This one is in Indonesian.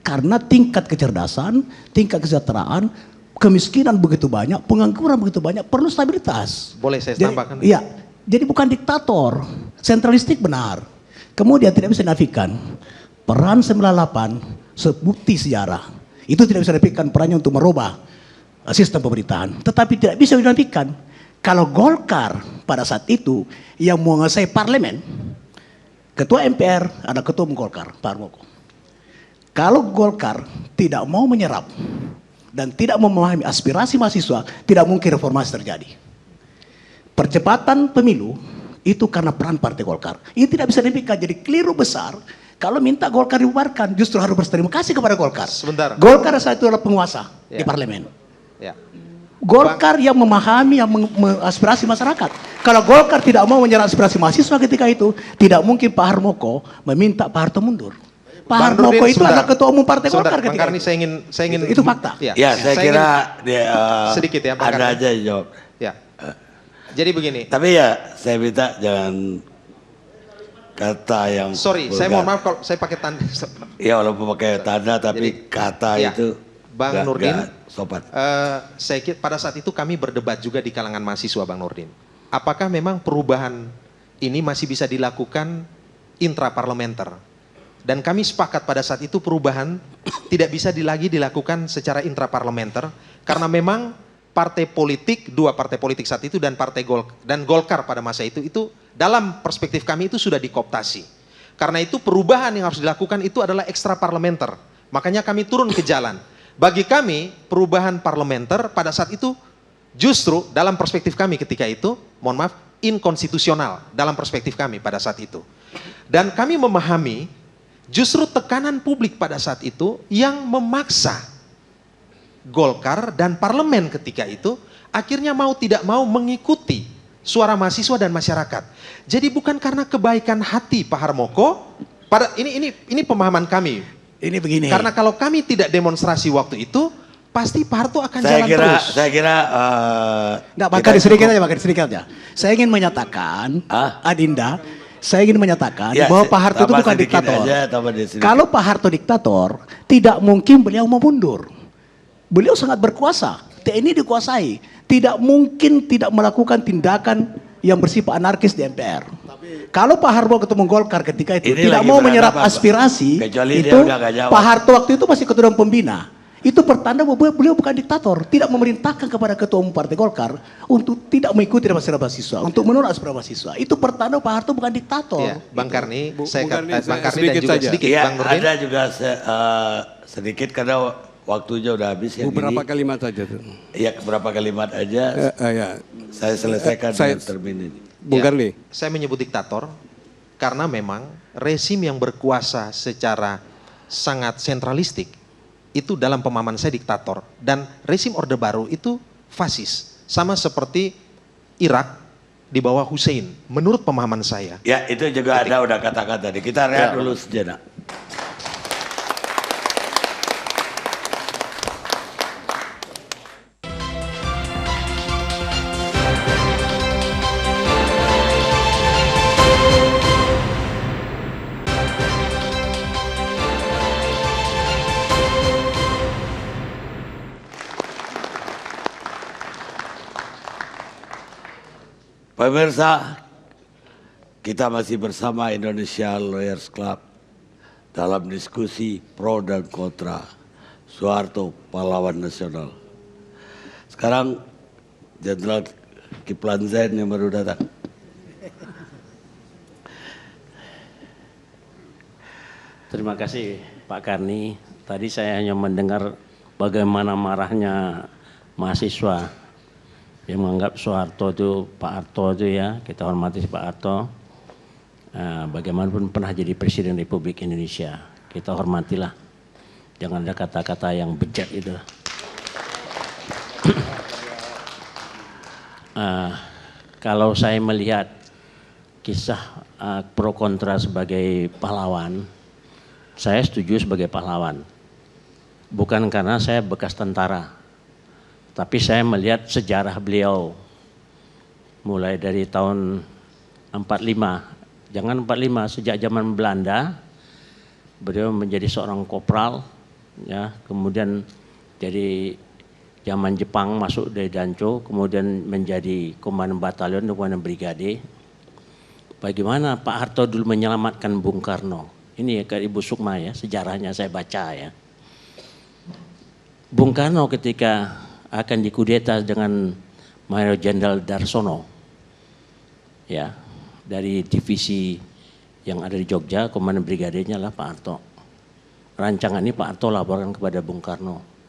Karena tingkat kecerdasan, tingkat kesejahteraan, kemiskinan begitu banyak, pengangguran begitu banyak, perlu stabilitas. Boleh saya tambahkan? Iya, jadi bukan diktator, sentralistik benar. Kemudian tidak bisa dinafikan peran 98 sebukti sejarah. Itu tidak bisa dinafikan perannya untuk merubah sistem pemerintahan. Tetapi tidak bisa dinafikan kalau Golkar pada saat itu yang menguasai parlemen, ketua MPR ada ketua umum Golkar, Pak Harmoko. Kalau Golkar tidak mau menyerap dan tidak memahami aspirasi mahasiswa, tidak mungkin reformasi terjadi. Percepatan pemilu itu karena peran Partai Golkar. Ini tidak bisa dipikir jadi keliru besar kalau minta Golkar dibubarkan. Justru harus berterima kasih kepada Golkar. Sebentar. Golkar saat itu adalah penguasa di parlemen. Ya. Golkar yang memahami yang aspirasi masyarakat. Kalau Golkar tidak mau menyerap aspirasi mahasiswa ketika itu, tidak mungkin Pak Harmoko meminta Pak Harto mundur. Pak Harmoko itu adalah ketua umum Partai Golkar ketika Karni, saya ingin itu fakta. Ya, saya kira sedikit ya, Bang Anda Karni. aja jawab. Ya. Jadi begini. Tapi ya saya minta jangan kata yang Sorry, vulgar. saya mohon maaf kalau saya pakai tanda. Ya walaupun pakai tanda tapi Jadi, kata ya, itu Bang Nurdin, sopan. Saya kira pada saat itu kami berdebat juga di kalangan mahasiswa, Bang Nurdin. Apakah memang perubahan ini masih bisa dilakukan intraparlementer? Dan kami sepakat pada saat itu perubahan tidak bisa lagi dilakukan secara intraparlementer karena memang partai politik, dua partai politik saat itu dan Golkar pada masa itu dalam perspektif kami itu sudah dikooptasi. Karena itu perubahan yang harus dilakukan itu adalah ekstraparlementer. Makanya kami turun ke jalan. Bagi kami perubahan parlementer pada saat itu justru dalam perspektif kami ketika itu, mohon maaf, inkonstitusional dalam perspektif kami pada saat itu. Dan kami memahami justru tekanan publik pada saat itu yang memaksa Golkar dan parlemen ketika itu akhirnya mau tidak mau mengikuti suara mahasiswa dan masyarakat. Jadi bukan karena kebaikan hati Pak Harmoko, ini pemahaman kami. Ini begini. Karena kalau kami tidak demonstrasi waktu itu, pasti Pak Harto akan jalan terus. Saya kira enggak, bahkan sedikit aja. Saya ingin menyatakan, Adinda, saya ingin menyatakan ya, bahwa Pak Harto itu bukan diktator. Kalau Pak Harto diktator, tidak mungkin beliau mau mundur. Beliau sangat berkuasa, TNI dikuasai. Tidak mungkin tidak melakukan tindakan yang bersifat anarkis di MPR. Kalau Pak Harto ketemu Golkar ketika itu tidak mau menyerap aspirasi, itu Pak Harto waktu itu masih ketua pembina. Itu pertanda bahwa beliau bukan diktator, tidak memerintahkan kepada ketua umum Partai Golkar untuk tidak mengikuti aspirasi mahasiswa, untuk menolak aspirasi mahasiswa. Itu pertanda Pak Harto bukan diktator. Ya, Bang Karni, Bang Karni dan juga sedikit. Ya, Bang Nurdin. Ada juga sedikit karena waktunya udah habis. Beberapa kalimat saja tuh. Iya, beberapa kalimat aja. Ya. Saya selesaikan dengan termin ini. Bung Karni. Saya menyebut diktator karena memang rezim yang berkuasa secara sangat sentralistik itu dalam pemahaman saya diktator, dan rezim Orde Baru itu fasis, sama seperti Irak di bawah Hussein menurut pemahaman saya. Ya, itu juga ada udah kata-kata tadi. Kita rehat dulu sejenak. Pemirsa, kita masih bersama Indonesia Lawyers Club dalam diskusi pro dan kontra Soeharto pahlawan nasional. Sekarang Jenderal Kiflan Zain yang baru datang. Terima kasih Pak Karni. Tadi saya hanya mendengar bagaimana marahnya mahasiswa yang menganggap Soeharto itu, Pak Harto itu ya, kita hormati Pak Harto. Bagaimanapun pernah jadi Presiden Republik Indonesia, kita hormatilah. Jangan ada kata-kata yang bejat itu. Kalau saya melihat kisah pro kontra sebagai pahlawan, saya setuju sebagai pahlawan. Bukan karena saya bekas tentara, tapi saya melihat sejarah beliau mulai dari tahun 45, jangan 45, sejak zaman Belanda beliau menjadi seorang kopral ya, kemudian dari zaman Jepang masuk dari Danco, kemudian menjadi komandan batalion, komandan brigade. Bagaimana Pak Harto dulu menyelamatkan Bung Karno? Ini ya ke Ibu Sukma ya, sejarahnya saya baca ya. Bung Karno ketika akan dikudeta dengan Mayor Jenderal Darsono, ya, dari divisi yang ada di Jogja, komandan brigadenya lah Pak Harto. Rancangan ini Pak Harto laporkan kepada Bung Karno.